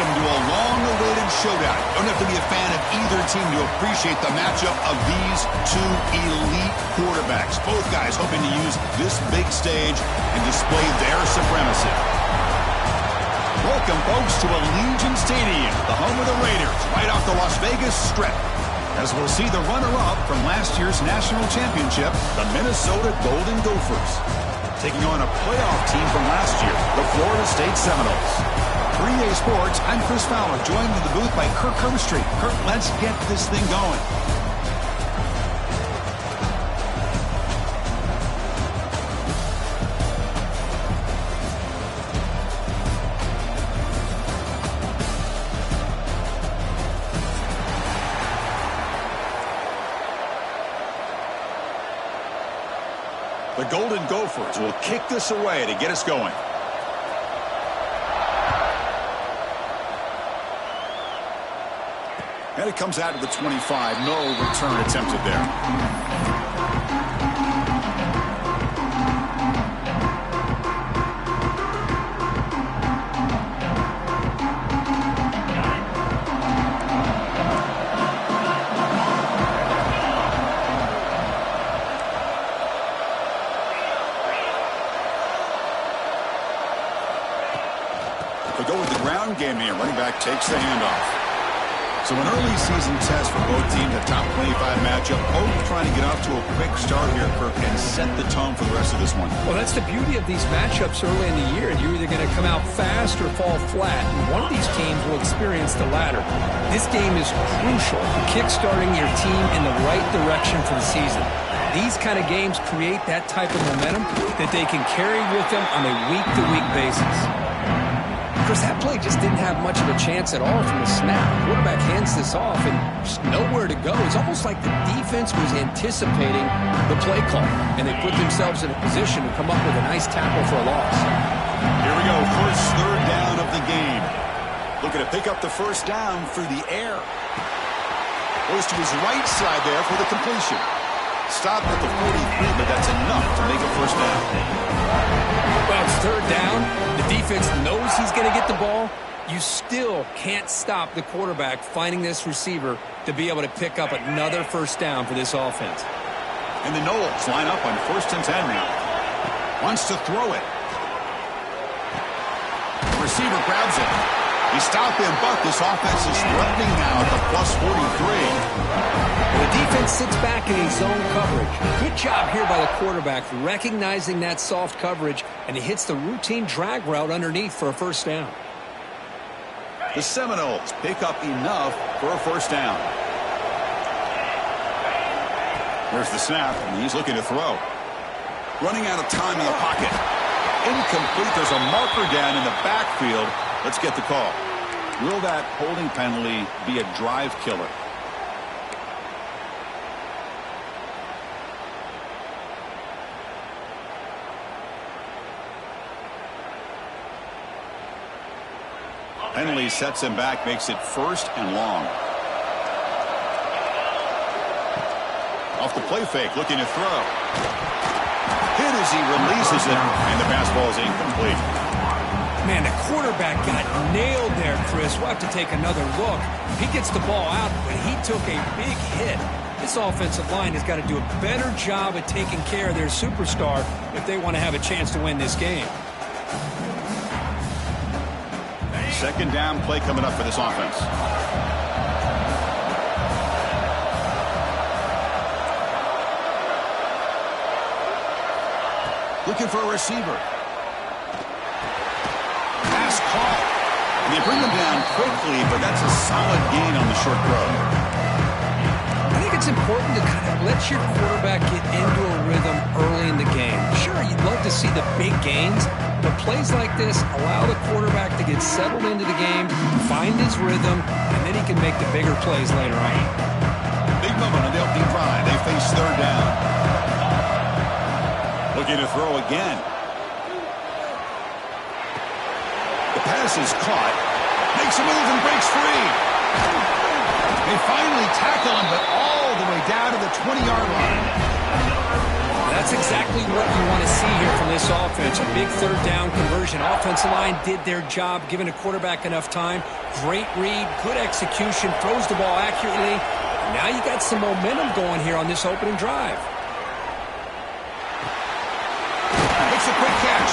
Welcome to a long-awaited showdown. You don't have to be a fan of either team to appreciate the matchup of these two elite quarterbacks. Both guys hoping to use this big stage and display their supremacy. Welcome, folks, to Allegiant Stadium, the home of the Raiders, right off the Las Vegas Strip. As we'll see the runner-up from last year's national championship, the Minnesota Golden Gophers, taking on a playoff team from last year, the Florida State Seminoles. 3A Sports, I'm Chris Fowler, joined in the booth by Kirk Herbstreit. Kirk, let's get this thing going. The Golden Gophers will kick this away to get us going. And it comes out to the 25. No return attempted there. They go with the ground game here. Running back takes the handoff. So an early season test for both teams, a top 25 matchup. Both trying to get off to a quick start here, Kirk, and set the tone for the rest of this one. Well, that's the beauty of these matchups early in the year. You're either going to come out fast or fall flat. And one of these teams will experience the latter. This game is crucial for kickstarting your team in the right direction for the season. These kind of games create that type of momentum that they can carry with them on a week-to-week basis. Chris, that play just didn't have much of a chance at all from the snap. The quarterback hands this off and just nowhere to go. It's almost like the defense was anticipating the play call, and they put themselves in a position to come up with a nice tackle for a loss. Here we go, first third down of the game. Looking to pick up the first down through the air. Goes to his right side there for the completion. Stopped at the 43, but that's enough to make a first down. Well, it's third down. The defense knows he's going to get the ball. You still can't stop the quarterback finding this receiver to be able to pick up another first down for this offense. And the Noles line up on 1st and 10 now. Wants to throw it. The receiver grabs it. He stopped him, but this offense is threatening now at the plus 43. The defense sits back in his zone coverage. Good job here by the quarterback recognizing that soft coverage, and he hits the routine drag route underneath for a first down. The Seminoles pick up enough for a first down. There's the snap, and he's looking to throw. Running out of time in the pocket. Incomplete. There's a marker down in the backfield. Let's get the call. Will that holding penalty be a drive killer? Penalty sets him back, makes it 1st and long. Off the play fake, looking to throw. Hit as he releases it, and the pass ball is incomplete. Man, the quarterback got nailed there, Chris. We'll have to take another look. He gets the ball out, but he took a big hit. This offensive line has got to do a better job at taking care of their superstar if they want to have a chance to win this game. Second down play coming up for this offense. Looking for a receiver. Pass caught. And they bring him down quickly, but that's a solid gain on the short throw. I think it's important to kind of let your quarterback get into a rhythm early in the game. Sure, you'd love to see the big gains, but plays like this allow the quarterback to get settled into the game, find his rhythm, and then he can make the bigger plays later on. Big moment on the opening drive. They face third down. Looking to throw again. The pass is caught. Makes a move and breaks free. They finally tackle him, but all the way down to the 20-yard line. That's exactly what you want to see here from the this offense. A big third down conversion. Offensive line did their job, giving the quarterback enough time. Great read, good execution, throws the ball accurately. Now you got some momentum going here on this opening drive. Makes a quick catch.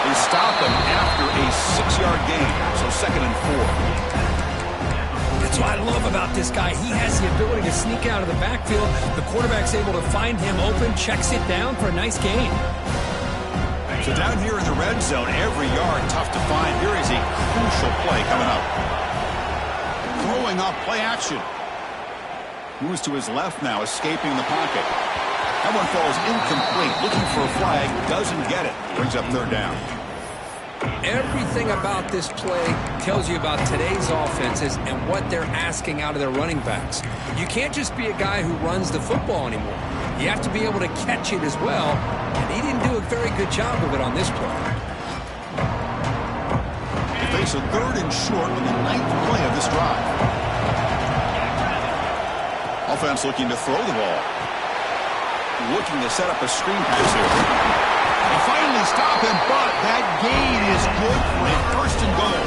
They stop him after a 6-yard gain, so 2nd and 4. That's what I love about this guy. He has the ability to sneak out of the backfield. The quarterback's able to find him open, checks it down for a nice gain. So down here in the red zone, every yard tough to find. Here is a crucial play coming up. Throwing up, play action. Moves to his left now, escaping the pocket. That one falls incomplete. Looking for a flag, doesn't get it. Brings up 3rd down. Everything about this play tells you about today's offenses and what they're asking out of their running backs. You can't just be a guy who runs the football anymore. You have to be able to catch it as well, and he didn't do a very good job of it on this play. They face a 3rd and short on the 9th play of this drive. Offense looking to throw the ball. Looking to set up a screen pass here. They finally stop him, but that gain is good for a 1st and goal.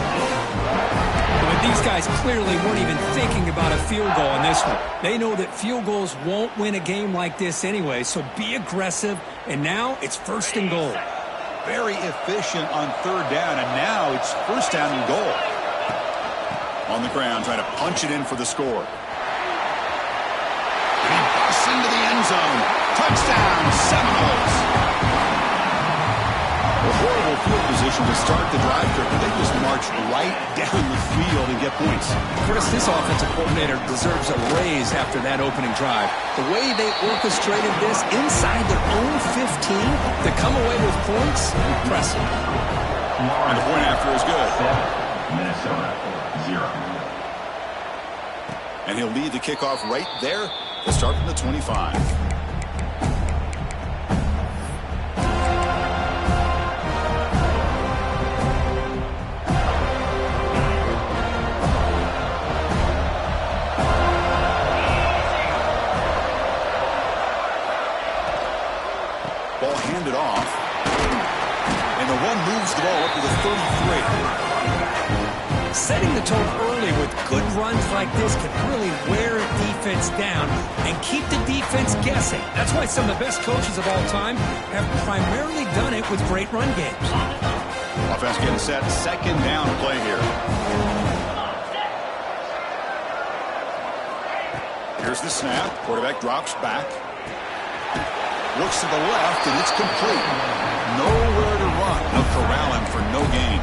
But these guys clearly weren't even thinking about a field goal on this one. They know that field goals won't win a game like this anyway, so be aggressive, and now it's 1st and goal. Very efficient on 3rd down, and now it's 1st down and goal. On the ground, trying to punch it in for the score. And he busts into the end zone. Touchdown, Seminoles. A horrible field position to start the drive, but they just march right down the field and get points. Chris, this offensive coordinator deserves a raise after that opening drive. The way they orchestrated this inside their own 15 to come away with points, impressive. And the point after is good. Minnesota 0. And he'll lead the kickoff right there to start from the 25. Ball handed off. And the one moves the ball up to the 33. Setting the tone early with good runs like this can really wear a defense down and keep the defense guessing. That's why some of the best coaches of all time have primarily done it with great run games. Offense getting set. 2nd down play here. Here's the snap. Quarterback drops back. Looks to the left, and it's complete. Nowhere to run. They'll corral him for no gain.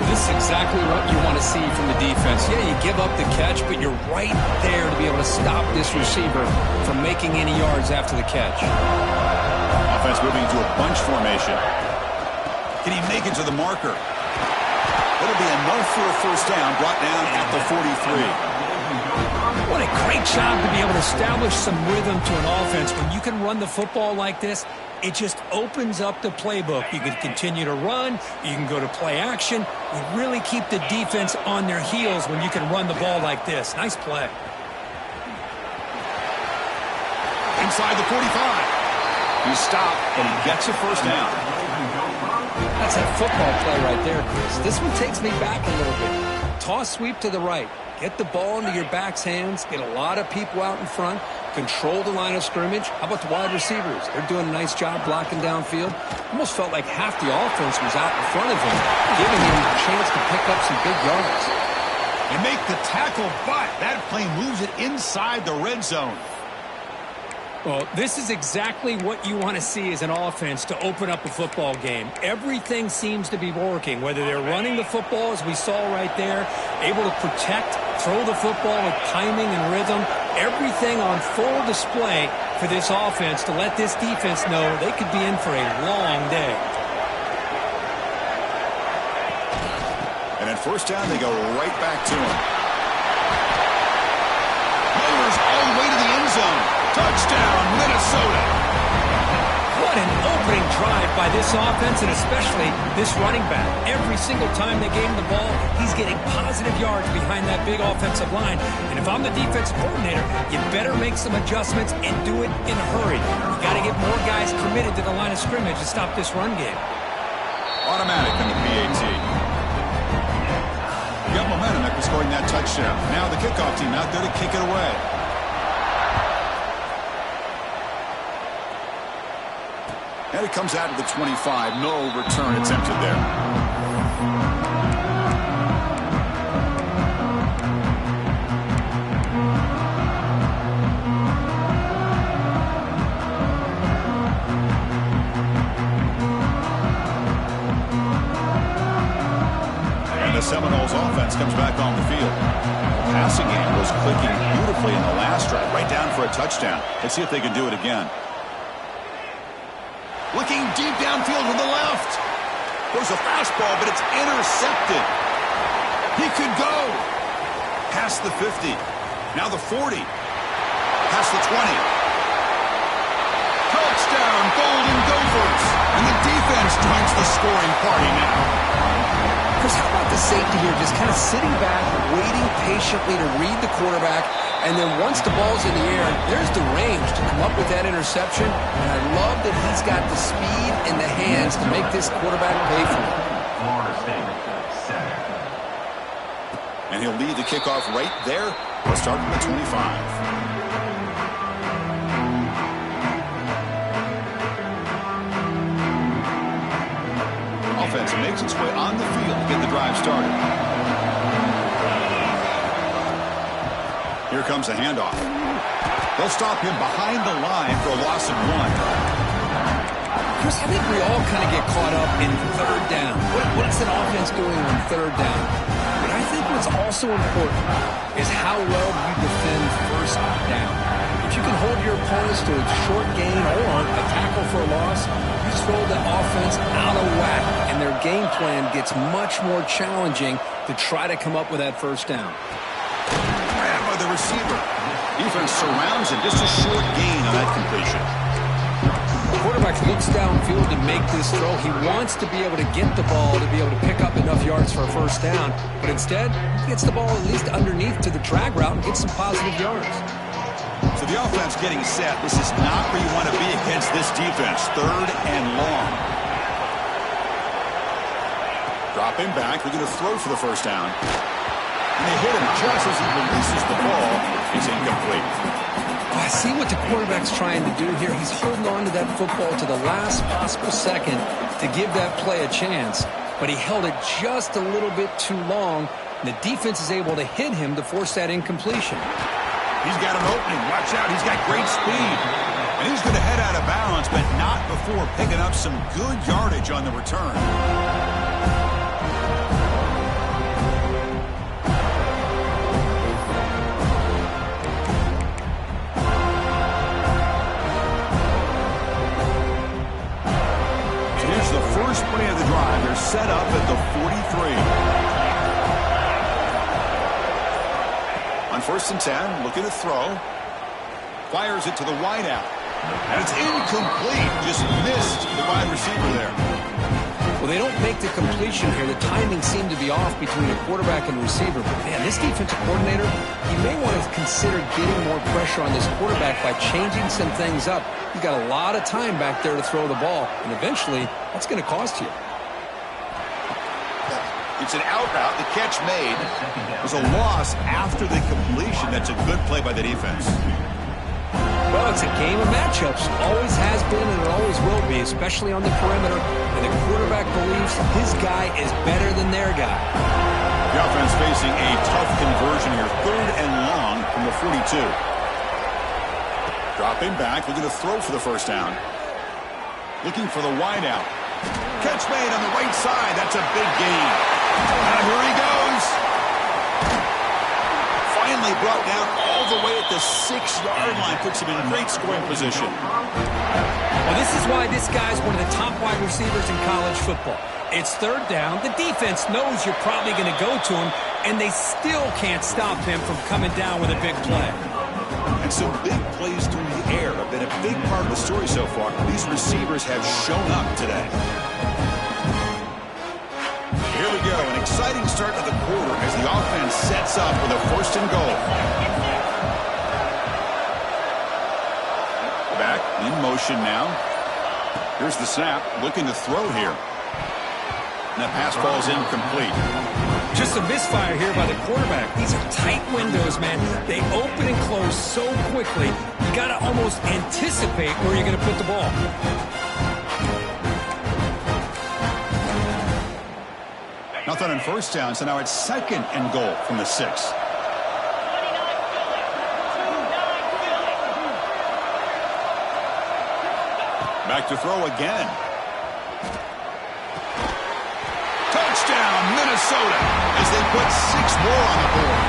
This is exactly what you want to see from the defense. Yeah, you give up the catch, but you're right there to be able to stop this receiver from making any yards after the catch. Offense moving into a bunch formation. Can he make it to the marker? That'll be enough for a 1st down, brought down at the 43. What a great job to be able to establish some rhythm to an offense. When you can run the football like this, it just opens up the playbook. You can continue to run. You can go to play action. You really keep the defense on their heels when you can run the ball like this. Nice play. Inside the 45. He stopped, and he gets a 1st down. That's that football play right there, Chris. This one takes me back a little bit. Toss sweep to the right. Get the ball into your back's hands. Get a lot of people out in front. Control the line of scrimmage. How about the wide receivers? They're doing a nice job blocking downfield. Almost felt like half the offense was out in front of him, giving him a chance to pick up some big yards. And make the tackle, but that play moves it inside the red zone. Well, this is exactly what you want to see as an offense to open up a football game. Everything seems to be working, whether they're running the football, as we saw right there, able to protect, throw the football with timing and rhythm, everything on full display for this offense to let this defense know they could be in for a long day. And at 1st down, they go right back to him. Mowers all the way to the end zone. Touchdown, Minnesota. What an opening drive by this offense and especially this running back. Every single time they gave him the ball, he's getting positive yards behind that big offensive line. And if I'm the defensive coordinator, you better make some adjustments and do it in a hurry. You got to get more guys committed to the line of scrimmage to stop this run game. Automatic in the PAT. You got momentum after scoring that touchdown. Now the kickoff team out there to kick it away. And it comes out to the 25. No return attempted there. And the Seminoles offense comes back on the field. The passing game was clicking beautifully in the last drive, right down for a touchdown. Let's see if they can do it again. Looking deep downfield to the left. There's a fastball, but it's intercepted. He could go. Past the 50. Now the 40. Past the 20. Touchdown, Golden Gophers. And the defense joins the scoring party now. Chris, how about the safety here just kind of sitting back, waiting patiently to read the quarterback, and then once the ball's in the air, there's the range to come up with that interception. And I love that he's got the speed and the hands to make this quarterback pay for it. Florida State, center. And he'll lead the kickoff right there. We'll start from the 25. Offense makes its way on the field to get the drive started. Here comes the handoff. They'll stop him behind the line for a loss of 1. Chris, I think we all kind of get caught up in third down. What is an offense doing on third down? But I think what's also important is how well you defend first down. If you can hold your opponents to a short gain or a tackle for a loss, you throw the offense out of whack, and their game plan gets much more challenging to try to come up with that first down. Grab by the receiver. Defense surrounds him. Just a short gain on that completion. The quarterback looks downfield to make this throw. He wants to be able to get the ball to be able to pick up enough yards for a first down, but instead, he gets the ball at least underneath to the drag route and gets some positive yards. So the offense getting set. This is not where you want to be against this defense. Third and long. Dropping back. They're going to throw for the first down. And they hit him just as he releases the ball. It's incomplete. I see what the quarterback's trying to do here. He's holding on to that football to the last possible second to give that play a chance. But he held it just a little bit too long. And the defense is able to hit him to force that incompletion. He's got an opening. Watch out. He's got great speed. And he's going to head out of bounds, but not before picking up some good yardage on the return. So here's the first play of the drive. They're set up at the 43. On 1st and 10, looking to throw. Fires it to the wide out. And it's incomplete. Just missed the wide receiver there. Well, they don't make the completion here. The timing seemed to be off between a quarterback and receiver. But, man, this defensive coordinator, he may want to consider getting more pressure on this quarterback by changing some things up. He's got a lot of time back there to throw the ball. And eventually, that's going to cost you. It's an out route. The catch made was a loss after the completion. That's a good play by the defense. Well, it's a game of matchups. Always has been and it always will be, especially on the perimeter. And the quarterback believes his guy is better than their guy. The offense facing a tough conversion here. 3rd and long from the 42. Dropping back. Looking to throw for the first down. Looking for the wide out. Catch made on the right side. That's a big gain. And here he goes. Finally brought down all the way at the 6-yard line. Puts him in great scoring position. Well, this is why this guy's one of the top wide receivers in college football. It's 3rd down. The defense knows you're probably going to go to him, and they still can't stop him from coming down with a big play. And some big plays through the air have been a big part of the story so far. These receivers have shown up today. Here we go, an exciting start to the quarter as the offense sets up with a 1st and goal. Back in motion now. Here's the snap, looking to throw here. And that pass falls incomplete. Just a misfire here by the quarterback. These are tight windows, man. They open and close so quickly. You got to almost anticipate where you're going to put the ball. Nothing on 1st down, so now it's 2nd and goal from the 6. Back to throw again. Touchdown, Minnesota, as they put 6 more on the board.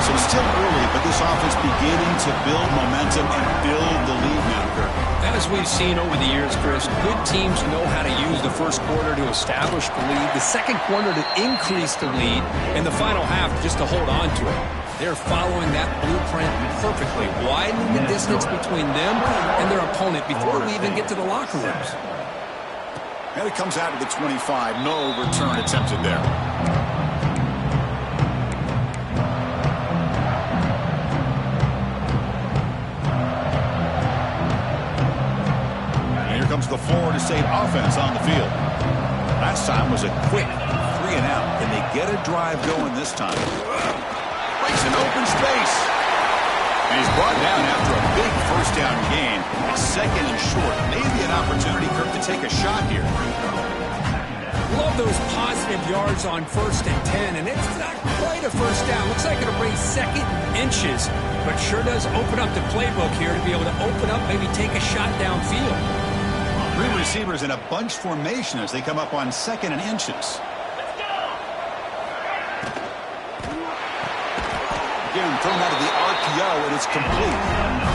So it's still early, but this offense beginning to build momentum and build the lead now, Kirk. As we've seen over the years, Chris, good teams know how to use the 1st quarter to establish the lead, the 2nd quarter to increase the lead, and the final half just to hold on to it. They're following that blueprint perfectly, widening the distance between them and their opponent before we even get to the locker rooms. And it comes out of the 25. No return attempted there. And here comes the Florida State offense on the field. Last time was a quick 3 and out. Can they get a drive going this time? Breaks an open space. And he's brought down after a big 1st down gain. It's 2nd and short. Maybe an opportunity, Kirk, to take a shot here. Love those positive yards on 1st and 10, and it's not quite a 1st down. Looks like it'll bring 2nd inches, but sure does open up the playbook here to be able to open up, maybe take a shot downfield. 3 receivers in a bunch formation as they come up on 2nd and inches. Again, thrown out of the RPO, and it's complete.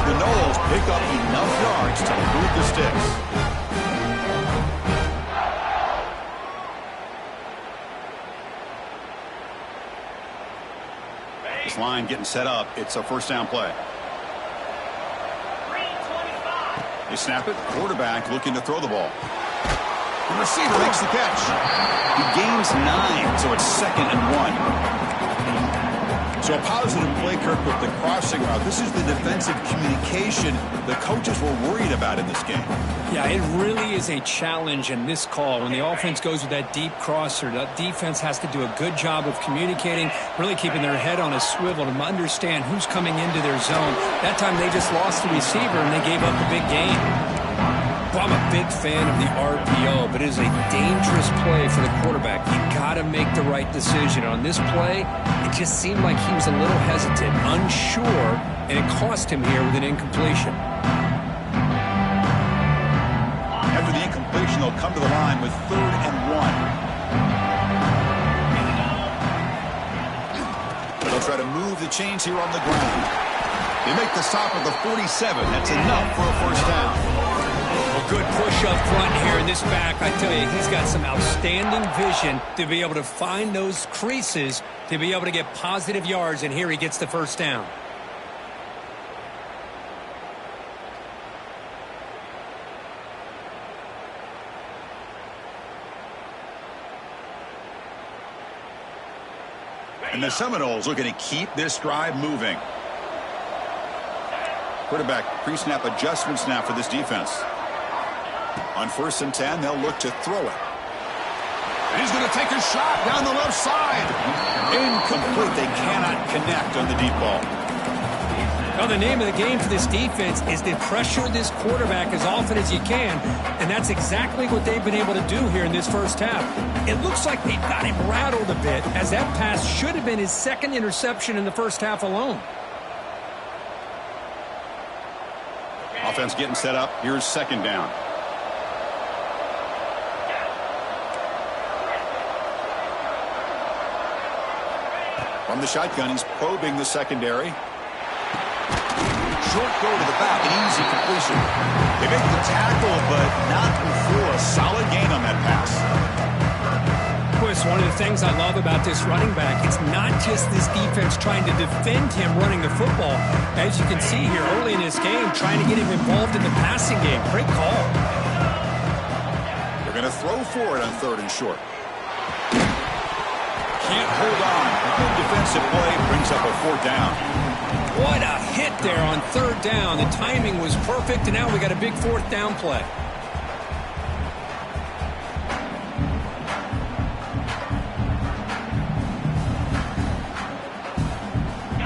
The Noles pick up enough yards to move the sticks. This line getting set up. It's a 1st down play. They snap it. Quarterback looking to throw the ball. The receiver makes the catch. He gains 9, so it's 2nd and 1. So a positive play, Kirk, with the crossing route. This is the defensive communication the coaches were worried about in this game. Yeah, it really is a challenge in this call. When the offense goes with that deep crosser, that defense has to do a good job of communicating, really keeping their head on a swivel to understand who's coming into their zone. That time they just lost the receiver and they gave up a big gain. Well, I'm a big fan of the RPO, but it is a dangerous play for the quarterback. You got to make the right decision. On this play, it just seemed like he was a little hesitant, unsure, and it cost him here with an incompletion. After the incompletion, they'll come to the line with 3rd and 1. They'll try to move the chains here on the ground. They make the stop at the 47. That's enough for a 1st down. Good push up front here in this back. I tell you, he's got some outstanding vision to be able to find those creases, to be able to get positive yards, and here he gets the 1st down. And the Seminoles looking to keep this drive moving. Quarterback pre-snap adjustments now for this defense. On 1st and 10, they'll look to throw it. And he's going to take a shot down the left side. Incomplete. They cannot connect on the deep ball. Well, the name of the game for this defense is to pressure this quarterback as often as you can, and that's exactly what they've been able to do here in this 1st half. It looks like they've got him rattled a bit, as that pass should have been his 2nd interception in the 1st half alone. Offense getting set up. Here's 2nd down. From the shotgun, he's probing the secondary. Short go to the back, an easy completion. They make the tackle, but not before a solid gain on that pass. Chris, one of the things I love about this running back. It's not just this defense trying to defend him running the football. As you can see here early in this game, trying to get him involved in the passing game. Great call. They're going to throw for it on 3rd and short. Can't hold on. Good defensive play brings up a 4th down. What a hit there on 3rd down. The timing was perfect, and now we got a big 4th down play.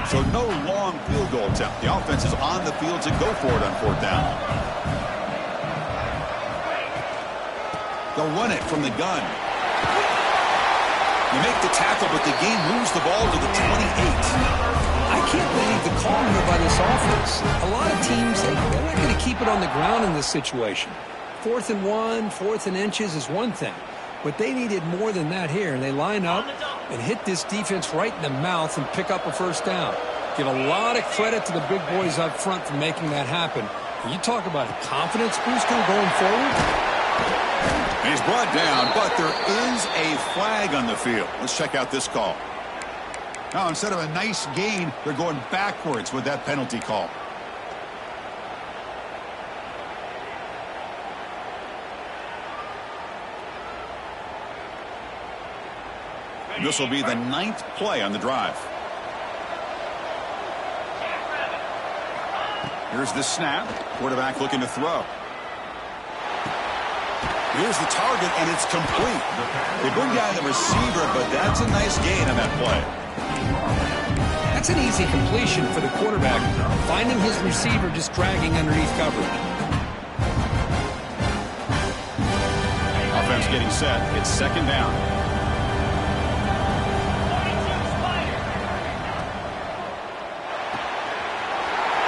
So no long field goal attempt. The offense is on the field to go for it on 4th down. They'll run it from the gun. You make the tackle, but the game moves the ball to the 28. I can't believe the call here by this offense. A lot of teams, they're not going to keep it on the ground in this situation. 4th and 1, 4th and inches is one thing. But they needed more than that here. They line up and hit this defense right in the mouth and pick up a 1st down. Give a lot of credit to the big boys up front for making that happen. And you talk about a confidence booster going forward. And he's brought down, but there is a flag on the field. Let's check out this call. Now, instead of a nice gain, they're going backwards with that penalty call. This will be the 9th play on the drive. Here's the snap. Quarterback looking to throw. Here's the target, and it's complete. They bring down the receiver, but that's a nice gain on that play. That's an easy completion for the quarterback, finding his receiver just dragging underneath coverage. Offense getting set. It's 2nd down.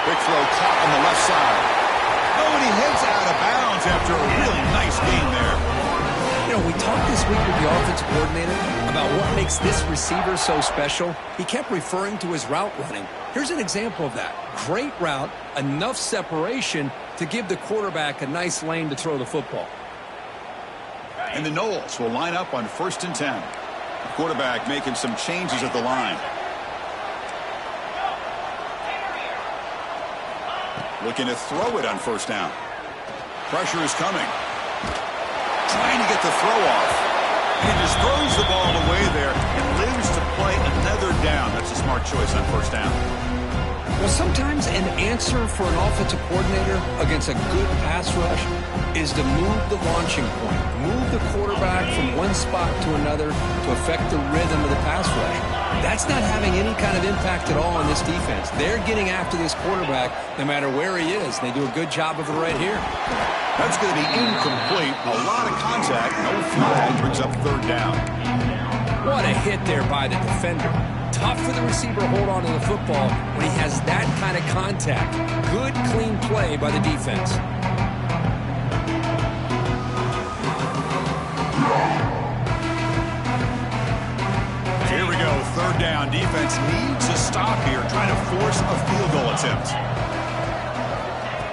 Big throw caught on the left side. Oh, and he heads out of bounds after a really nice gain there. You know, we talked this week with the offensive coordinator about what makes this receiver so special. He kept referring to his route running. Here's an example of that. Great route, enough separation to give the quarterback a nice lane to throw the football. And the Knowles will line up on 1st and 10. The quarterback making some changes at the line. Looking to throw it on 1st down. Pressure is coming. Trying to get the throw off. He just throws the ball away there and lives to play another down. That's a smart choice on 1st down. Well, sometimes an answer for an offensive coordinator against a good pass rush is to move the launching point, move the quarterback from one spot to another to affect the rhythm of the pass rush. That's not having any kind of impact at all on this defense. They're getting after this quarterback no matter where he is. They do a good job of it right here. That's going to be incomplete. A lot of contact. No flag. Brings up 3rd down. What a hit there by the defender. Tough for the receiver to hold on to the football when he has that kind of contact. Good, clean play by the defense. Here we go. 3rd down. Defense needs a stop here, trying to force a field goal attempt.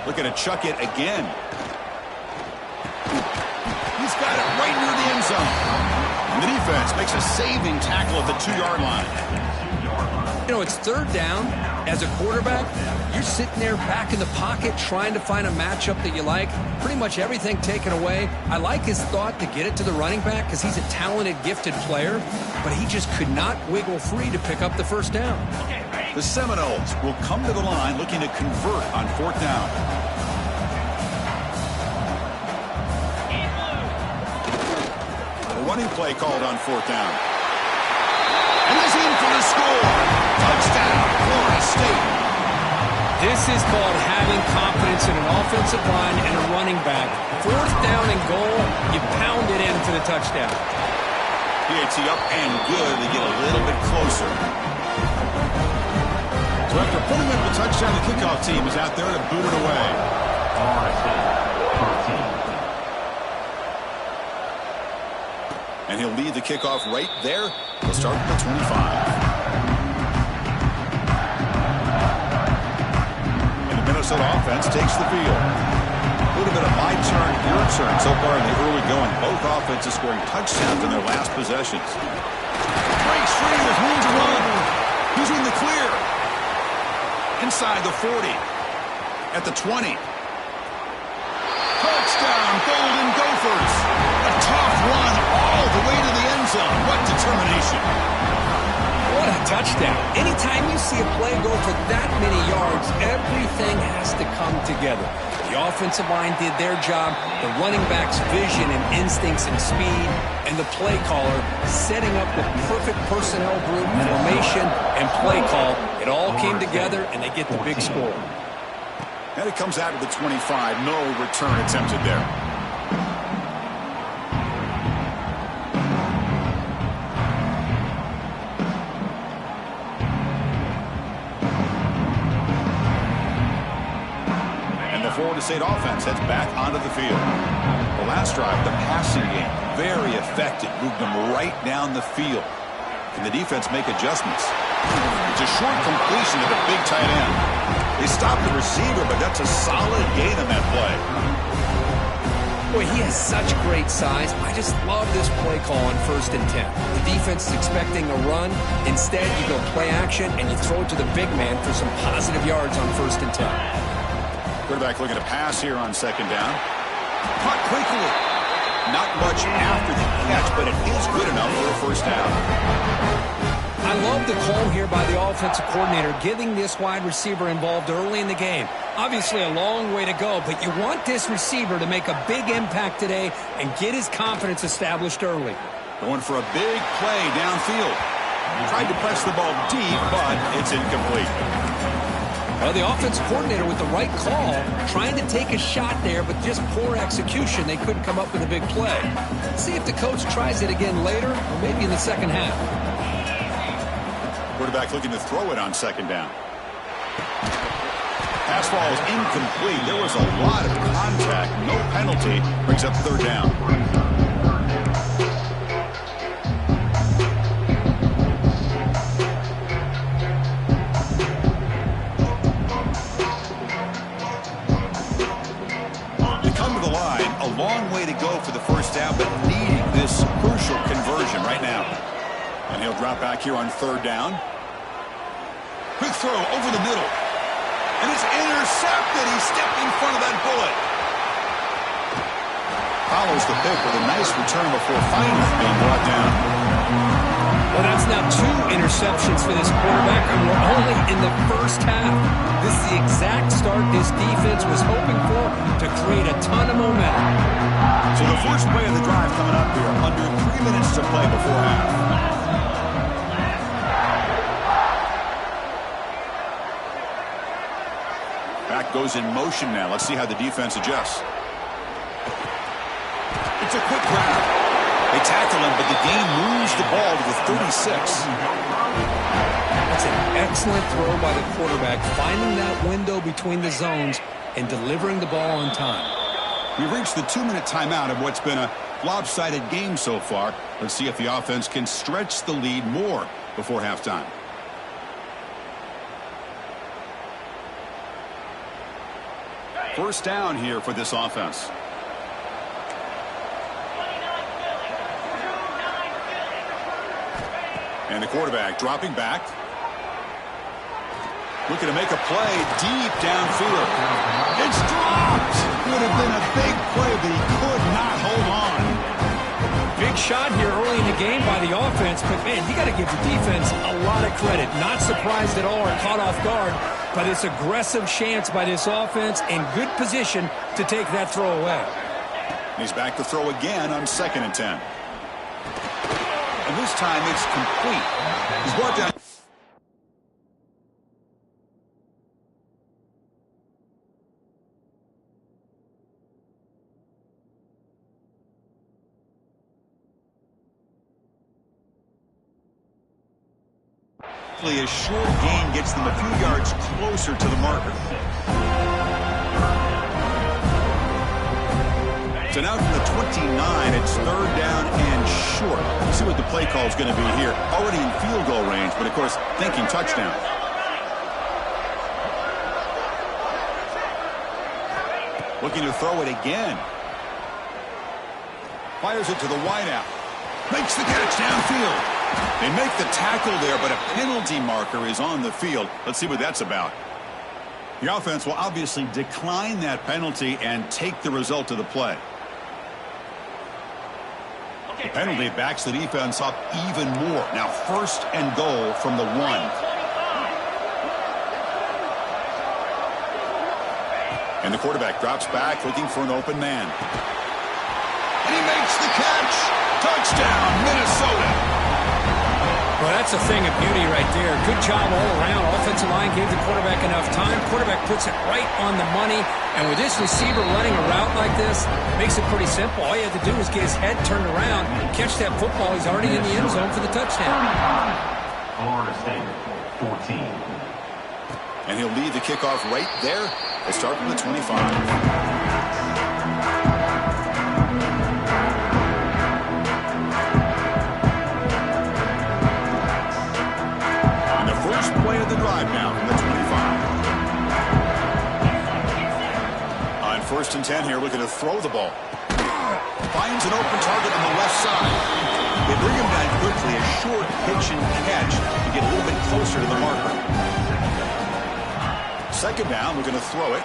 Looking to chuck it again. He's got it right near the end zone. And the defense makes a saving tackle at the 2-yard line. You know, it's 3rd down. As a quarterback, you're sitting there back in the pocket trying to find a matchup that you like. Pretty much everything taken away. I like his thought to get it to the running back because he's a talented, gifted player, but he just could not wiggle free to pick up the 1st down. The Seminoles will come to the line looking to convert on 4th down. A running play called on 4th down. And he's in for the score. Touchdown, Florida State. This is called having confidence in an offensive line and a running back. 4th down and goal, you pound it in for the touchdown. PAT up and good. They get a little bit closer. So after putting up the touchdown, the kickoff team is out there to boot it away. And he'll lead the kickoff right there. He'll start at the 25. And the Minnesota offense takes the field. A little bit of my turn, your concern so far in the early going. Both offenses scoring touchdowns in their last possessions. Breaks free with room to run. He's in the clear. Inside the 40. At the 20. Touchdown, Golden Gophers. A tough run all the way to the end zone. What determination. What a touchdown. Anytime you see a play go for that many yards, everything has to come together. The offensive line did their job, the running back's vision and instincts and speed, and the play caller setting up the perfect personnel group, formation, and play call. It all came together, and they get the big score. And it comes out of the 25. No return attempted there. Florida State offense heads back onto the field. The last drive, the passing game, very effective. Moved them right down the field. Can the defense make adjustments? It's a short completion to the big tight end. They stopped the receiver, but that's a solid gain on that play. Boy, he has such great size. I just love this play call on 1st and 10. The defense is expecting a run. Instead, you go play action, and you throw it to the big man for some positive yards on 1st and 10. Quarterback looking to pass here on 2nd down. Caught quickly. Not much after the catch, but it is good enough for a 1st down. I love the call here by the offensive coordinator, getting this wide receiver involved early in the game. Obviously a long way to go, but you want this receiver to make a big impact today and get his confidence established early. Going for a big play downfield. Tried to press the ball deep, but it's incomplete. Well, the offensive coordinator with the right call, trying to take a shot there, but just poor execution. They couldn't come up with a big play. Let's see if the coach tries it again later, or maybe in the 2nd half. Quarterback looking to throw it on 2nd down. Pass ball is incomplete. There was a lot of contact. No penalty. Brings up 3rd down. Long way to go for the 1st down, but needing this crucial conversion right now. And he'll drop back here on 3rd down. Quick throw over the middle. And it's intercepted. He stepped in front of that bullet. Follows the pick with a nice return before finally being brought down. Well, that's now 2 interceptions for this quarterback, and we're only in the 1st half. This is the exact start this defense was hoping for to create a ton of momentum. So the first play of the drive coming up here, under 3 minutes to play before half. Back goes in motion now. Let's see how the defense adjusts. It's a quick grab. They tackle him, but the game moves the ball to the 36. That's an excellent throw by the quarterback, finding that window between the zones and delivering the ball on time. We've reached the 2-minute timeout of what's been a lopsided game so far. Let's see if the offense can stretch the lead more before halftime. First down here for this offense. And the quarterback dropping back. Looking to make a play deep downfield. It's dropped. Would have been a big play, but he could not hold on. Big shot here early in the game by the offense, but man, you got to give the defense a lot of credit. Not surprised at all or caught off guard by this aggressive chance by this offense and good position to take that throw away. He's back to throw again on 2nd and 10. And this time it's complete. He's brought down. A short gain gets them a few yards closer to the marker. So now from the 29, it's 3rd down and short. Let's see what the play call is going to be here. Already in field goal range, but of course thinking touchdown. Looking to throw it again. Fires it to the wideout. Makes the catch downfield. They make the tackle there, but a penalty marker is on the field. Let's see what that's about. The offense will obviously decline that penalty and take the result of the play. The penalty backs the defense up even more. Now 1st and goal from the 1. And the quarterback drops back looking for an open man. And he makes the catch. Touchdown, Minnesota. Well, that's a thing of beauty right there. Good job all around. Offensive line gave the quarterback enough time. Quarterback puts it right on the money. And with this receiver running a route like this, it makes it pretty simple. All you have to do is get his head turned around, catch that football. He's already in the end zone for the touchdown. Florida State, 14. And he'll lead the kickoff right there. They start from the 25. Play of the drive now from the 25. On 1st and 10 here, looking to throw the ball. Finds an open target on the left side. They bring him down quickly, a short pitch and catch to get a little bit closer to the marker. 2nd down, looking to throw it.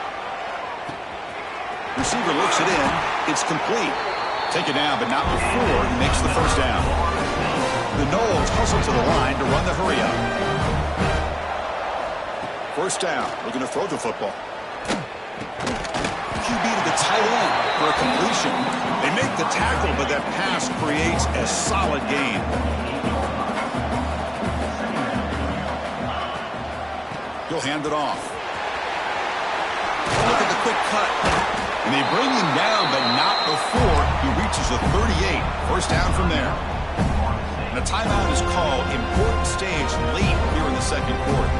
Receiver looks it in. It's complete. Take it down, but not before he makes the 1st down. The Noles hustle to the line to run the hurry up. 1st down, looking to throw the football. QB to the tight end for a completion. They make the tackle, but that pass creates a solid gain. He'll hand it off. Look at the quick cut. And they bring him down, but not before he reaches the 38. 1st down from there. And a timeout is called. Important stage late here in the 2nd quarter.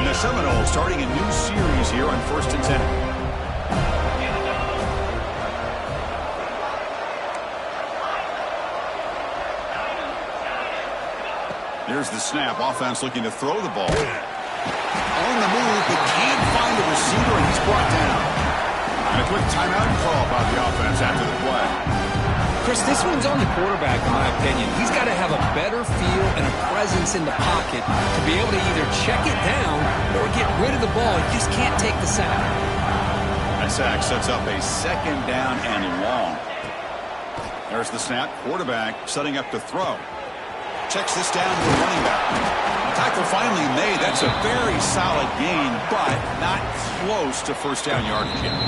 The Seminoles starting a new series here on 1st and 10. Here's the snap. Offense looking to throw the ball. On the move, but can't find the receiver, and he's brought down. And a quick timeout call by the offense after the play. Chris, this one's on the quarterback, in my opinion. He's got to have a better feel and a presence in the pocket to be able to either check it down or get rid of the ball. He just can't take the sack. That sack sets up a 2nd down and long. There's the snap. Quarterback setting up to throw. Checks this down to the running back. Tackle finally made. That's a very solid gain, but not close to 1st down yardage yet.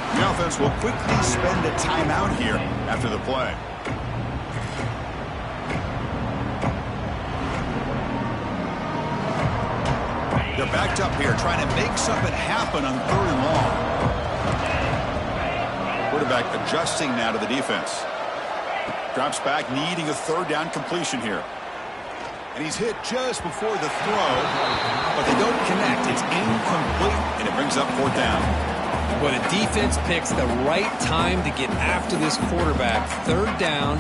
The offense will quickly spend a timeout here after the play. They're backed up here, trying to make something happen on 3rd and long. Quarterback adjusting now to the defense. Drops back, needing a 3rd down completion here. And he's hit just before the throw, but they don't connect. It's incomplete, and it brings up 4th down. But a defense picks the right time to get after this quarterback. 3rd down,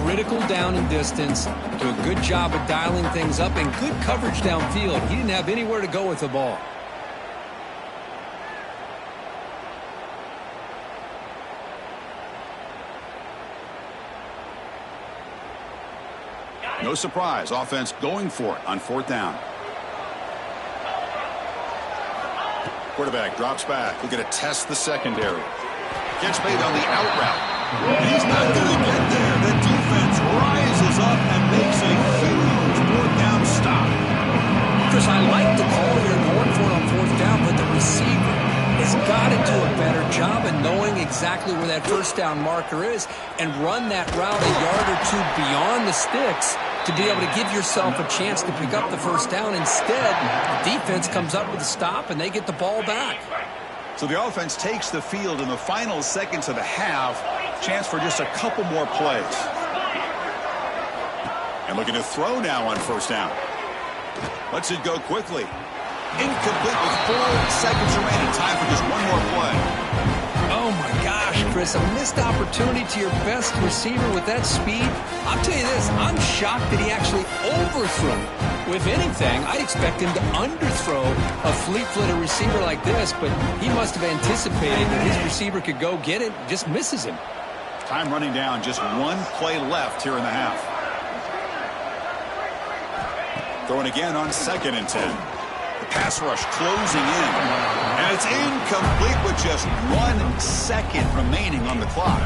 critical down and distance. Do a good job of dialing things up and good coverage downfield. He didn't have anywhere to go with the ball. No surprise, offense going for it on 4th down. Quarterback drops back. We're going to test the secondary. Gets made on the out route. And he's not going to get there. The defense rises up and makes a huge 4th down stop. Chris, I like the call here going for it on 4th down, but the receiver has got to do a better job of knowing exactly where that 1st down marker is and run that route a yard or 2 beyond the sticks to be able to give yourself a chance to pick up the 1st down. Instead, the defense comes up with a stop, and they get the ball back. So the offense takes the field in the final seconds of the half. Chance for just a couple more plays. And looking to throw now on 1st down. Lets it go quickly. Incomplete with 4 seconds remaining. Time for just one more play. Oh, my gosh. Chris. A missed opportunity to your best receiver with that speed. I'll tell you this, I'm shocked that he actually overthrew him. If anything, I'd expect him to underthrow a fleet-footed receiver like this, but he must have anticipated that his receiver could go get it, just misses him. Time running down, just one play left here in the half. Throwing again on 2nd and 10. The pass rush closing in. And it's incomplete with just 1 second remaining on the clock.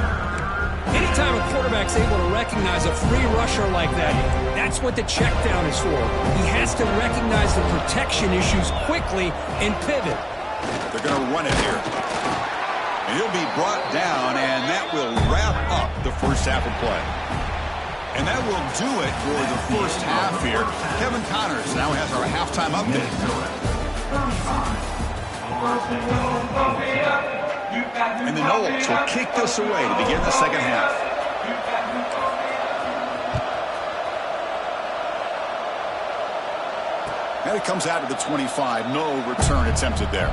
Anytime a quarterback's able to recognize a free rusher like that, that's what the check down is for. He has to recognize the protection issues quickly and pivot. They're going to run it here. And he'll be brought down, and that will wrap up the first half of play. And that will do it for the first half here. Kevin Connors now has our halftime update. And the Knowles will kick this away to begin the second half. And it comes out to the 25. No return attempted there.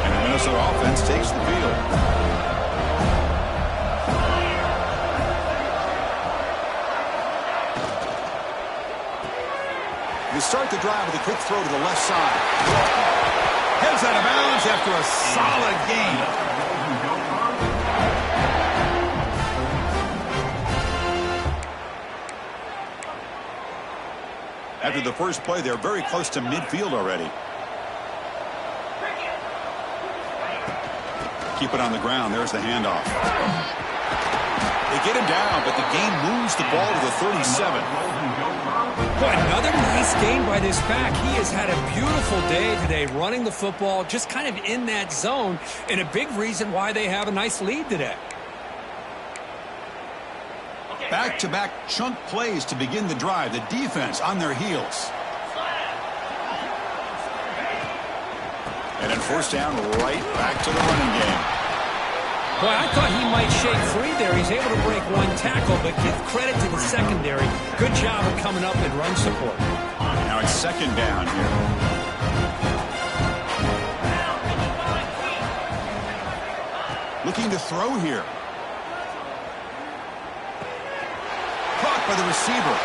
And the Minnesota offense takes the field. They start the drive with a quick throw to the left side. Heads out of bounds after a solid gain. After the first play, they're very close to midfield already. Keep it on the ground. There's the handoff. They get him down, but the game moves the ball to the 37. Boy, another nice game by this back. He has had a beautiful day today running the football, just kind of in that zone, and a big reason why they have a nice lead today. Back-to-back chunk plays to begin the drive. The defense on their heels. And then first down, right back to the running game. Boy, I thought he might shake free there. He's able to break 1 tackle, but give credit to the secondary. Good job of coming up and run support. Now it's second down here. Looking to throw here. Caught by the receiver.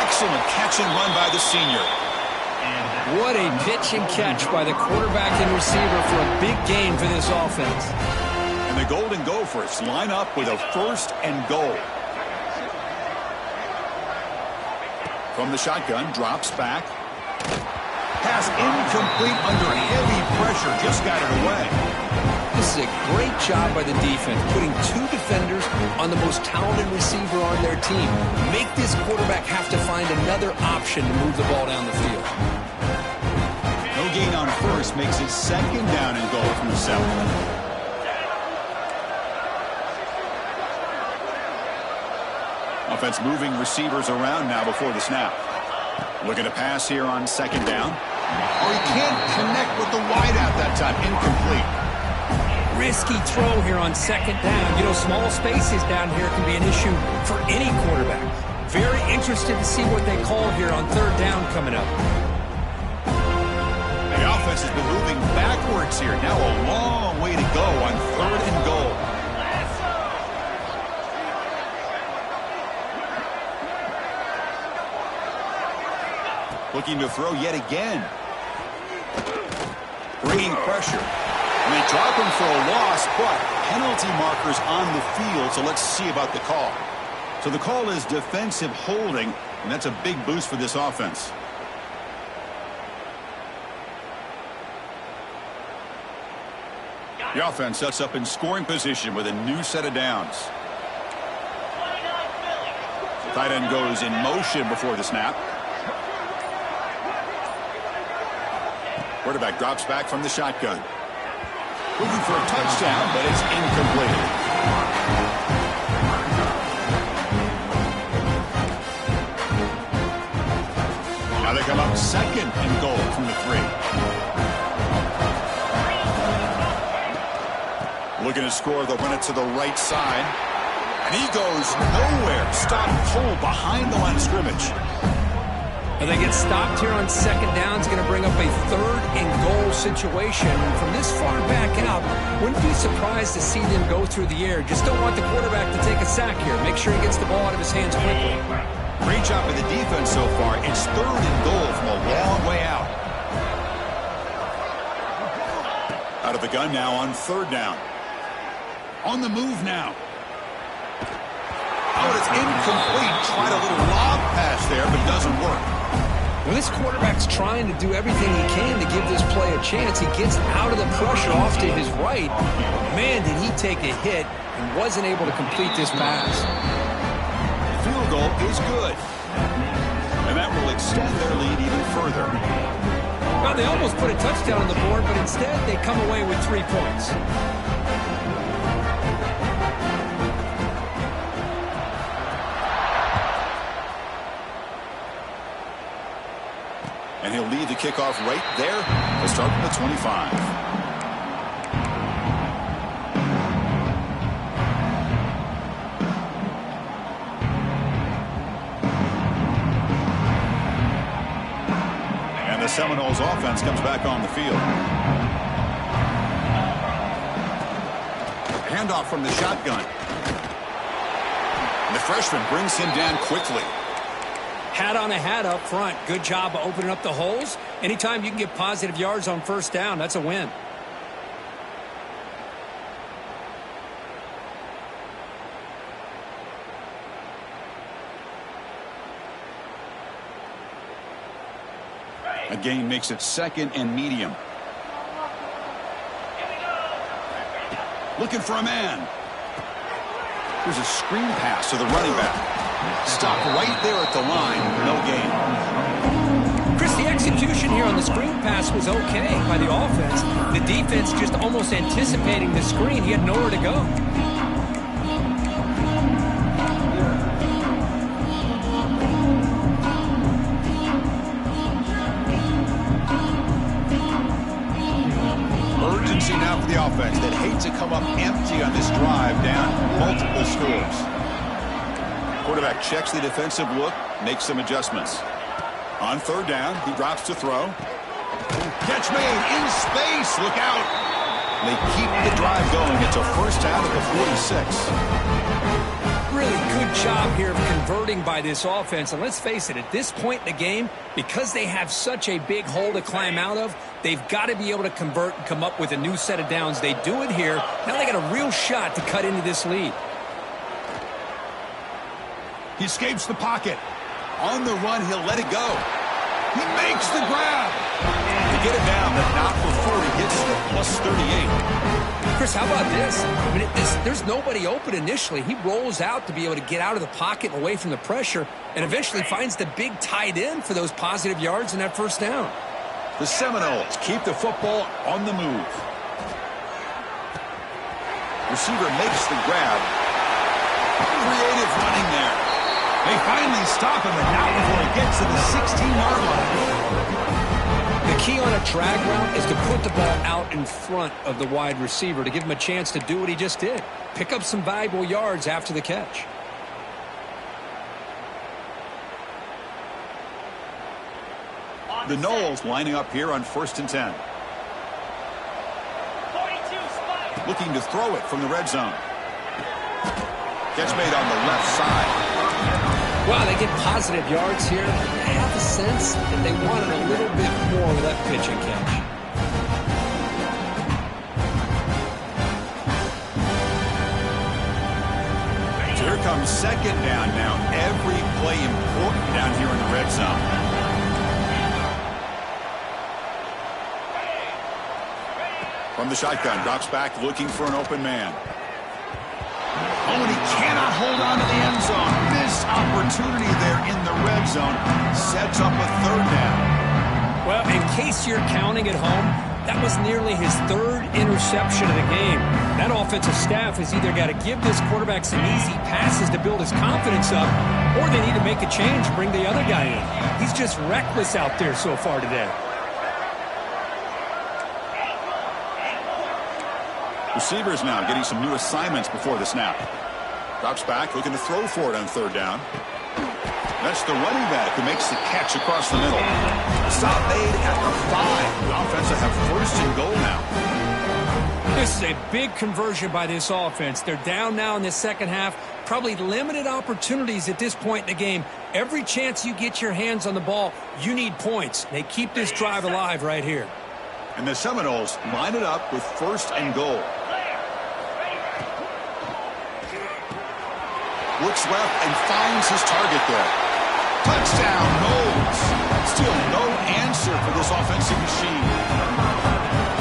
Excellent catch and run by the senior. What a pitch and catch by the quarterback and receiver for a big gain for this offense. And the Golden Gophers line up with a 1st and goal. From the shotgun, drops back. Pass incomplete under heavy pressure, just got it away. This is a great job by the defense, putting 2 defenders on the most talented receiver on their team. Make this quarterback have to find another option to move the ball down the field. No gain on first, makes it second down and goal from the 7. Offense moving receivers around now before the snap. Looking to pass here on second down. Oh, he can't connect with the wideout that time. Incomplete. Risky throw here on second down. You know, small spaces down here can be an issue for any quarterback. Very interested to see what they call here on third down coming up. The offense has been moving backwards here. Now a long way to go on 3rd and goal. Looking to throw yet again. Bringing pressure. And they drop him for a loss, but penalty markers on the field, so let's see about the call. So the call is defensive holding, and that's a big boost for this offense. The offense sets up in scoring position with a new set of downs. The tight end goes in motion before the snap. Quarterback drops back from the shotgun. Looking for a touchdown, but it's incomplete. Now they come up 2nd and goal from the 3. Looking to score, they'll run it to the right side. And he goes nowhere. Stopped cold behind the line of scrimmage. Well, they get stopped here on second down. It's going to bring up a 3rd and goal situation. From this far back out, wouldn't be surprised to see them go through the air. Just don't want the quarterback to take a sack here. Make sure he gets the ball out of his hands quickly. Great job by the defense so far. It's 3rd and goal from a long way out. Out of the gun now on 3rd down. On the move now. Oh, it's incomplete. Tried a little lob pass there, but it doesn't work. Well, this quarterback's trying to do everything he can to give this play a chance. He gets out of the pressure off to his right. Man, did he take a hit and wasn't able to complete this pass. Field goal is good. And that will extend their lead even further. Well, they almost put a touchdown on the board, but instead they come away with 3 points. And he'll lead the kickoff right there. He'll start from the 25. And the Seminoles offense comes back on the field. Handoff from the shotgun. And the freshman brings him down quickly. Hat on a hat up front. Good job of opening up the holes. Anytime you can get positive yards on 1st down, that's a win. A gain makes it 2nd and medium. Looking for a man. Here's a screen pass to the running back. Stop right there at the line. No gain. Chris, the execution here on the screen pass was okay by the offense. The defense just almost anticipating the screen. He had nowhere to go. Urgency now for the offense that hates to come up empty on this drive down multiple scores. Quarterback checks the defensive look, makes some adjustments. On 3rd down, he drops to throw. Catch made in space. Look out. They keep the drive going. It's a 1st down at the 46. Really good job here of converting by this offense. And let's face it, at this point in the game, because they have such a big hole to climb out of, they've got to be able to convert and come up with a new set of downs. They do it here. Now they got a real shot to cut into this lead. He escapes the pocket. On the run, he'll let it go. He makes the grab. They get it down, but not before he hits the plus 38. Chris, how about this? I mean, there's nobody open initially. He rolls out to be able to get out of the pocket and away from the pressure and eventually finds the big tight end for those positive yards in that 1st down. The Seminoles keep the football on the move. Receiver makes the grab. Creative running there. They finally stop him, and not before he gets to the 16-yard line. The key on a drag route is to put the ball out in front of the wide receiver to give him a chance to do what he just did. Pick up some valuable yards after the catch. The Noles lining up here on 1st and 10. Looking to throw it from the red zone. Catch made on the left side. Wow, they get positive yards here. I have the sense that they wanted a little bit more with that pitch and catch. So here comes 2nd down now. Every play important down here in the red zone. From the shotgun, drops back looking for an open man. Oh, and he cannot hold on to the end zone. Missed opportunity there in the red zone. Sets up a 3rd down. Well, in case you're counting at home, that was nearly his 3rd interception of the game. That offensive staff has either got to give this quarterback some easy passes to build his confidence up, or they need to make a change and bring the other guy in. He's just reckless out there so far today. Receivers now getting some new assignments before the snap. Drops back, looking to throw for it on 3rd down. That's the running back who makes the catch across the middle. Stop made at the 5. The offense will have first and goal now. This is a big conversion by this offense. They're down now in the second half. Probably limited opportunities at this point in the game. Every chance you get your hands on the ball, you need points. They keep this drive alive right here. And the Seminoles line it up with first and goal. Looks left and finds his target there. Touchdown, Noles. Still no answer for this offensive machine.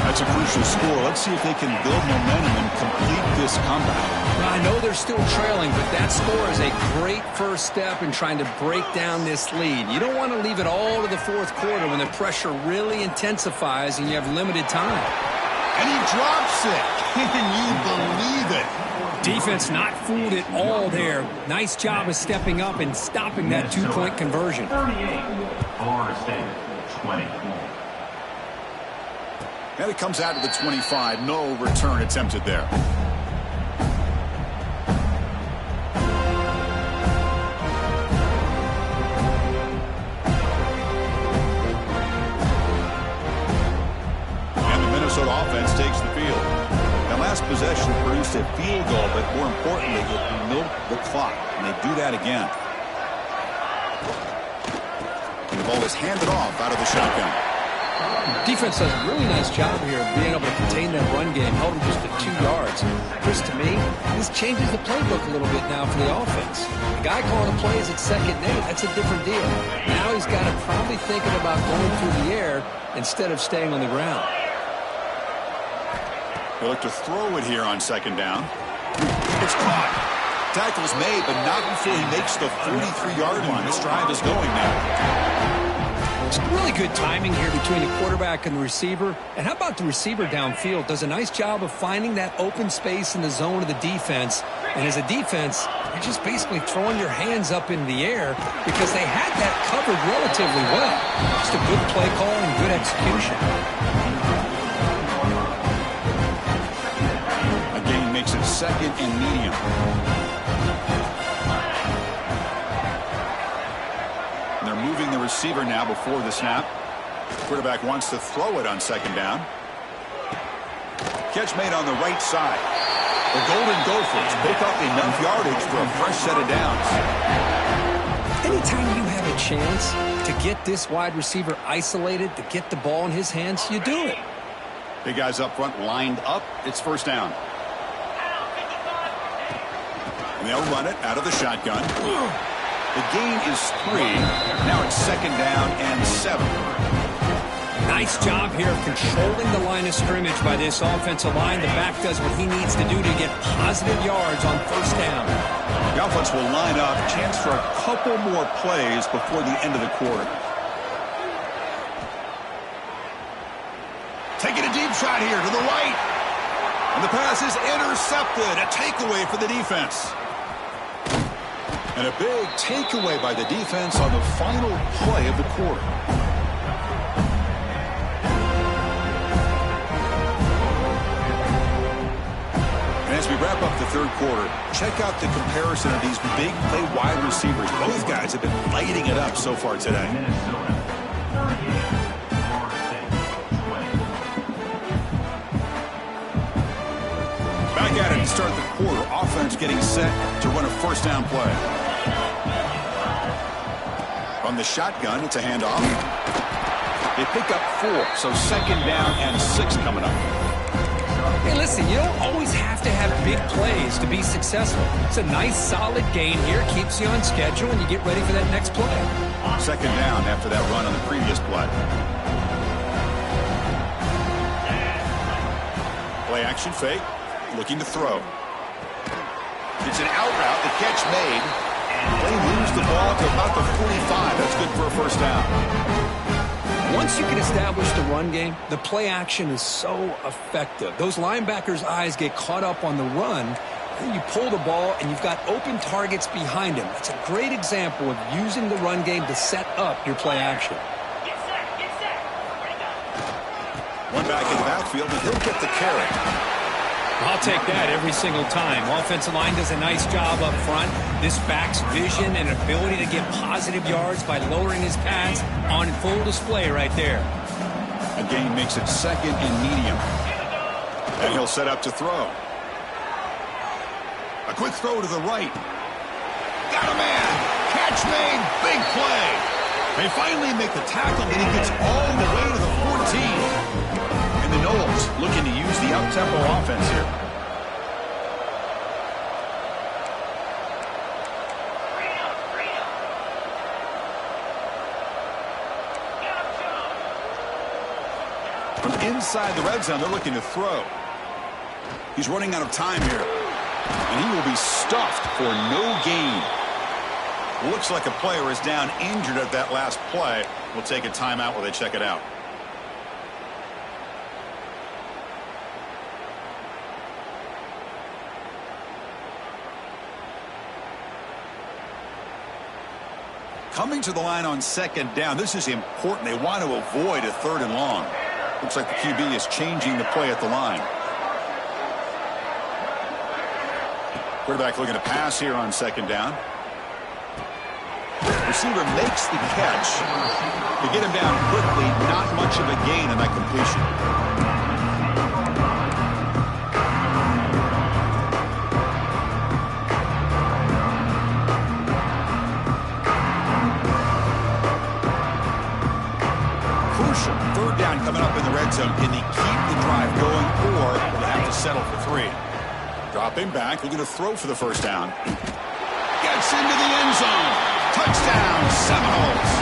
That's a crucial score. Let's see if they can build momentum and complete this comeback. Well, I know they're still trailing, but that score is a great first step in trying to break down this lead. You don't want to leave it all to the fourth quarter when the pressure really intensifies and you have limited time. And he drops it. Can you believe it? Defense not fooled at all there. Nice job of stepping up and stopping that two-point conversion. 38, Florida State, 20. And it comes out to the 25. No return attempted there. And the Minnesota offense takes the field. That last possession produced a field goal, but more importantly, it milked the clock. And they do that again. And the ball is handed off out of the shotgun. Defense does a really nice job here of being able to contain that run game, held them just at 2 yards. Chris, to me, this changes the playbook a little bit now for the offense. The guy calling the plays at second and 8, that's a different deal. Now he's got to probably thinking about going through the air instead of staying on the ground. They look to throw it here on second down. It's caught. Tackle's made, but not before he makes the 43-yard line. This drive is going now. It's really good timing here between the quarterback and the receiver. And how about the receiver downfield? Does a nice job of finding that open space in the zone of the defense. And as a defense, you're just basically throwing your hands up in the air because they had that covered relatively well. Just a good play call and good execution. Again, makes it second and medium. And they're moving the receiver now before the snap. Quarterback wants to throw it on second down. Catch made on the right side. The Golden Gophers pick up enough yardage for a fresh set of downs. Anytime you have a chance to get this wide receiver isolated, to get the ball in his hands, you do it. Big guys up front lined up. It's first down. And they'll run it out of the shotgun. The gain is 3. Now it's second down and 7. Nice job here of controlling the line of scrimmage by this offensive line. The back does what he needs to do to get positive yards on first down. The offense will line up. Chance for a couple more plays before the end of the quarter. Taking a deep shot here to the right. And the pass is intercepted. A takeaway for the defense. And a big takeaway by the defense on the final play of the quarter. And as we wrap up the third quarter, check out the comparison of these big play wide receivers. Both guys have been lighting it up so far today. Minnesota, 38, Florida State, 20. Back at it to start the quarter. Offense getting set to run a first down play. From the shotgun, it's a handoff. They pick up 4, so second down and 6 coming up. Hey, listen, you don't always have to have big plays to be successful. It's a nice, solid gain here. Keeps you on schedule, and you get ready for that next play. Second down after that run on the previous play. Play action fake. Looking to throw. It's an out route. The catch made. They lose the ball to about the 45. That's good for a first down. Once you can establish the run game, the play action is so effective. Those linebackers' eyes get caught up on the run, and you pull the ball, and you've got open targets behind him. It's a great example of using the run game to set up your play action. One back in the backfield, and he'll get the carry. I'll take that every single time. Offensive line does a nice job up front. This back's vision and ability to get positive yards by lowering his pads on full display right there. A gain makes it second and medium. And he'll set up to throw. A quick throw to the right. Got a man. Catch made. Big play. They finally make the tackle, and he gets all the way to the 14. And the Knowles looking to use the up-tempo offense here. From inside the red zone, they're looking to throw. He's running out of time here. And he will be stuffed for no gain. Looks like a player is down injured at that last play. We'll take a timeout while they check it out. Coming to the line on second down. This is important. They want to avoid a third and long. Looks like the QB is changing the play at the line. Quarterback looking to pass here on second down. Receiver makes the catch. To get him down quickly, not much of a gain in that completion. Crucial. Third down coming up in the red zone. Can they keep the drive going, or will they have to settle for 3? Dropping back, looking to throw for the first down. Gets into the end zone. Touchdown, Seminoles.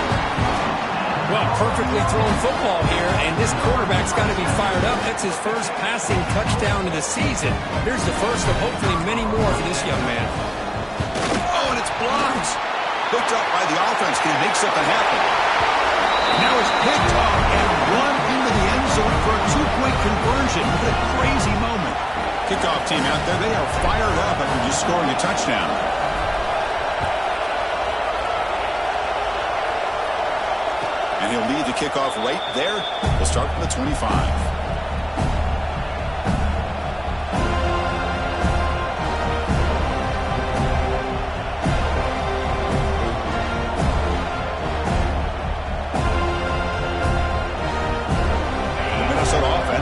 Well, perfectly thrown football here, and this quarterback's got to be fired up. That's his first passing touchdown of the season. Here's the first of hopefully many more for this young man. Oh, and it's blocked. Picked up by the offense. Can he make something happen? Now it's picked up and run into the end zone for a 2-point conversion. What a crazy moment. Kickoff team out there, they are fired up after just scoring a touchdown. And he'll lead the kickoff right there. We'll start from the 25.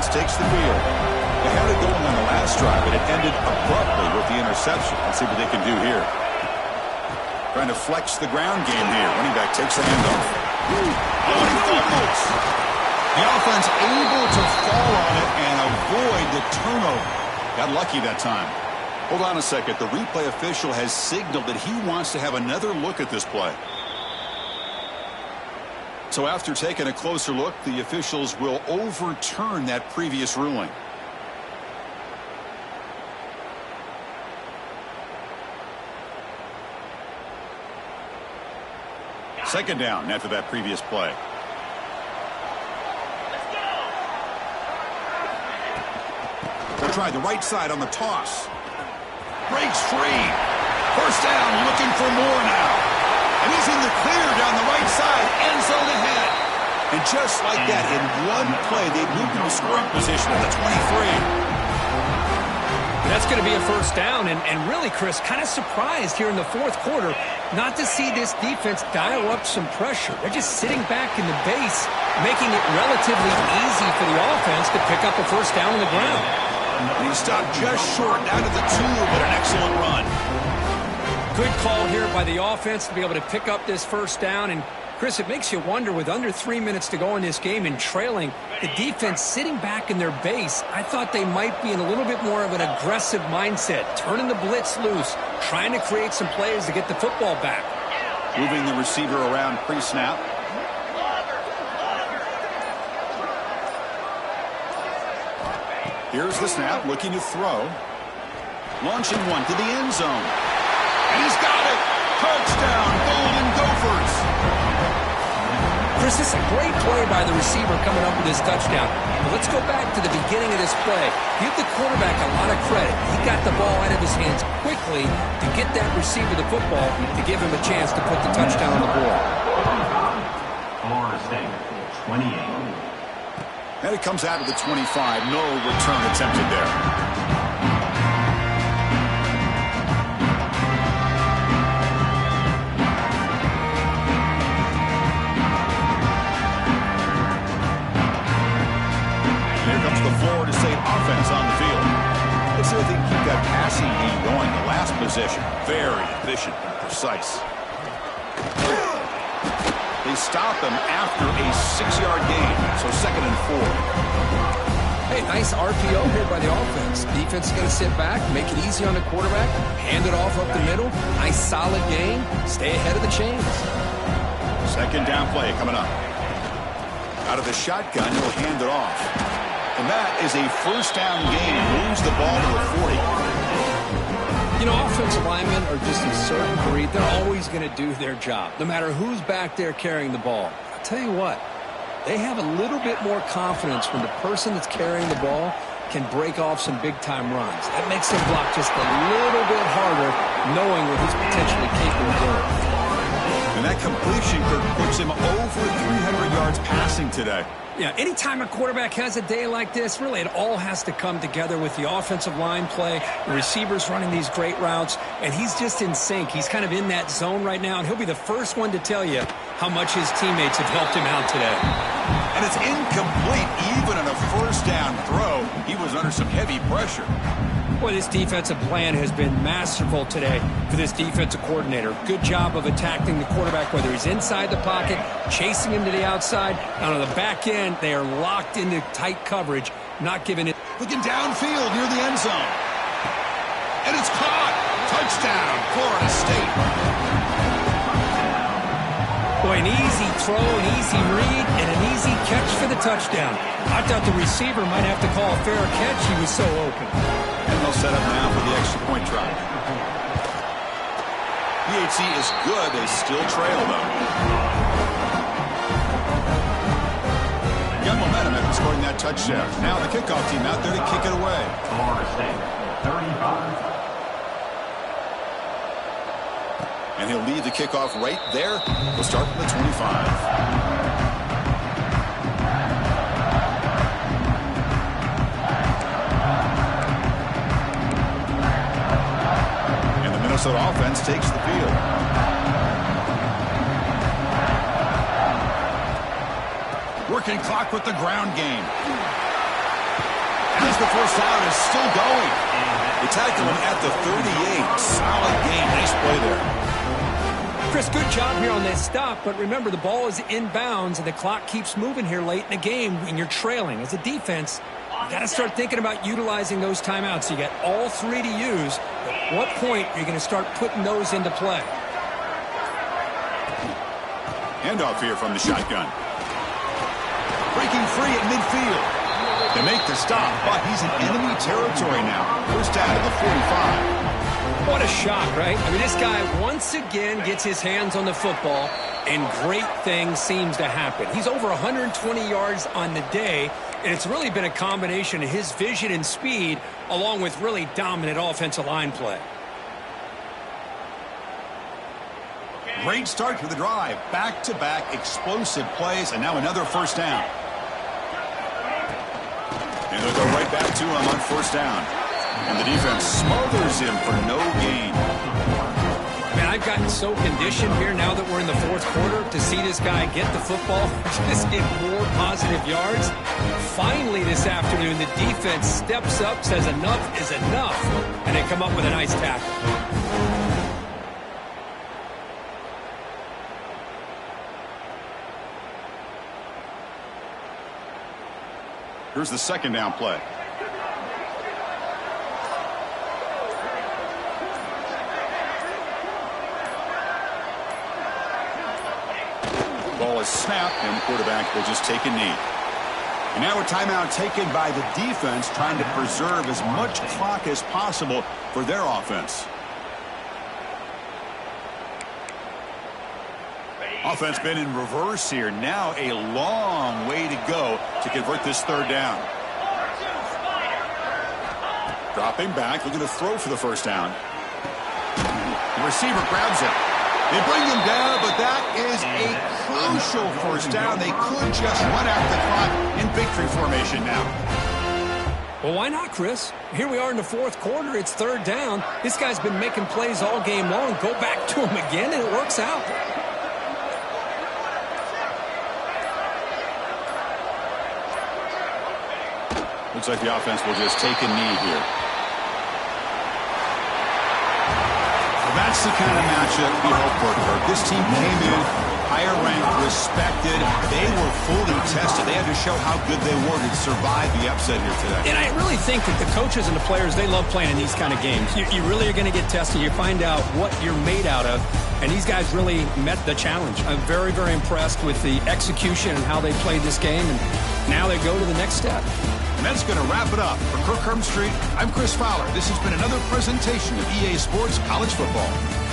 Takes the field. They had it going on the last drive, but it ended abruptly with the interception. Let's see what they can do here. Trying to flex the ground game here. Running back takes the handoff. Oh, and he fumbles. The offense able to fall on it and avoid the turnover. Got lucky that time. Hold on a second. The replay official has signaled that he wants to have another look at this play. So after taking a closer look, the officials will overturn that previous ruling. Second down after that previous play. They'll try the right side on the toss. Breaks free. First down, looking for more now. And he's in the clear down the right side, end zone ahead. And just like that, in one play, they moved into scoring position at the 23. That's going to be a first down, and really, Chris, kind of surprised here in the fourth quarter not to see this defense dial up some pressure. They're just sitting back in the base, making it relatively easy for the offense to pick up a first down on the ground. And he stopped just short down to the 2, but an excellent run. Good call here by the offense to be able to pick up this first down. And, Chris, it makes you wonder, with under 3 minutes to go in this game and trailing, the defense sitting back in their base, I thought they might be in a little bit more of an aggressive mindset, turning the blitz loose, trying to create some plays to get the football back. Moving the receiver around pre-snap. Here's the snap, looking to throw. Launching one to the end zone. And he's got it. Touchdown, Golden Gophers. Chris, this is a great play by the receiver coming up with his touchdown. But let's go back to the beginning of this play. Give the quarterback a lot of credit. He got the ball out of his hands quickly to get that receiver the football to give him a chance to put the touchdown on the board. Florida State, 28. And it comes out of the 25. No return attempted there. position. Very efficient and precise. They stop him after a 6-yard gain, so 2nd and 4. Hey, nice RPO here by the offense. Defense is going to sit back, make it easy on the quarterback, hand it off up the middle. Nice solid game. Stay ahead of the chains. 2nd down play coming up. Out of the shotgun, he'll hand it off. And that is a 1st down gain. Moves the ball to the 40. You know, offensive linemen are just a certain breed. They're always going to do their job, no matter who's back there carrying the ball. I'll tell you what, they have a little bit more confidence when the person that's carrying the ball can break off some big-time runs. That makes them block just a little bit harder, knowing what he's potentially capable of doing. And that completion, Kirk, puts him over 300 yards passing today. Yeah, anytime a quarterback has a day like this, really it all has to come together with the offensive line play, the receivers running these great routes, and he's just in sync. He's kind of in that zone right now, and he'll be the first one to tell you how much his teammates have helped him out today. And it's incomplete even on a 1st down throw. He was under some heavy pressure. Boy, this defensive plan has been masterful today for this defensive coordinator. Good job of attacking the quarterback, whether he's inside the pocket, chasing him to the outside, and on the back end, they are locked into tight coverage, not giving it. Looking downfield near the end zone. And it's caught. Touchdown, Florida State. Boy, an easy throw, an easy read, and an easy catch for the touchdown. I thought the receiver might have to call a fair catch. He was so open. And they'll set up now for the extra point try. PHC is good. They still trail, though. Got momentum after scoring that touchdown. Now the kickoff team out there to kick it away. Florida State, 35. And he'll lead the kickoff right there. We'll start from the 25. Minnesota offense takes the field. Working clock with the ground game. As the first down is still going. They tackle him at the 38. Solid game. Nice play there. Chris, good job here on that stop, but remember the ball is inbounds and the clock keeps moving here late in the game when you're trailing. As a defense, you got to start thinking about utilizing those timeouts. You got all 3 to use. At what point are you going to start putting those into play? Handoff here from the shotgun. Breaking free at midfield. They make the stop, but he's in enemy territory now. 1st down to the 45. What a shot, right? I mean, this guy once again gets his hands on the football, and great things seems to happen. He's over 120 yards on the day, and it's really been a combination of his vision and speed along with really dominant offensive line play. Great start for the drive. Back-to-back explosive plays, and now another 1st down. And they'll go right back to him on 1st down. And the defense smothers him for no gain. Man, I've gotten so conditioned here now that we're in the 4th quarter to see this guy get the football, just get more positive yards. Finally this afternoon, the defense steps up, says enough is enough, and they come up with a nice tackle. Here's the 2nd down play. Ball is snapped, and the quarterback will just take a knee. And now a timeout taken by the defense, trying to preserve as much clock as possible for their offense. Offense been in reverse here. Now a long way to go to convert this 3rd down. Dropping back, looking to throw for the 1st down. The receiver grabs it. They bring him down, but that is a crucial 1st down. They could just run out the clock in victory formation now. Well, why not, Chris? Here we are in the 4th quarter. It's 3rd down. This guy's been making plays all game long. Go back to him again, and it works out. Looks like the offense will just take a knee here. That's the kind of matchup we hope for, Kirk. This team came in higher ranked, respected. They were fully tested. They had to show how good they were to survive the upset here today. And I really think that the coaches and the players, they love playing in these kind of games. You really are going to get tested. You find out what you're made out of. And these guys really met the challenge. I'm very, very impressed with the execution and how they played this game. And now they go to the next step. And that's going to wrap it up. For Kirk Street, I'm Chris Fowler. This has been another presentation of EA Sports College Football.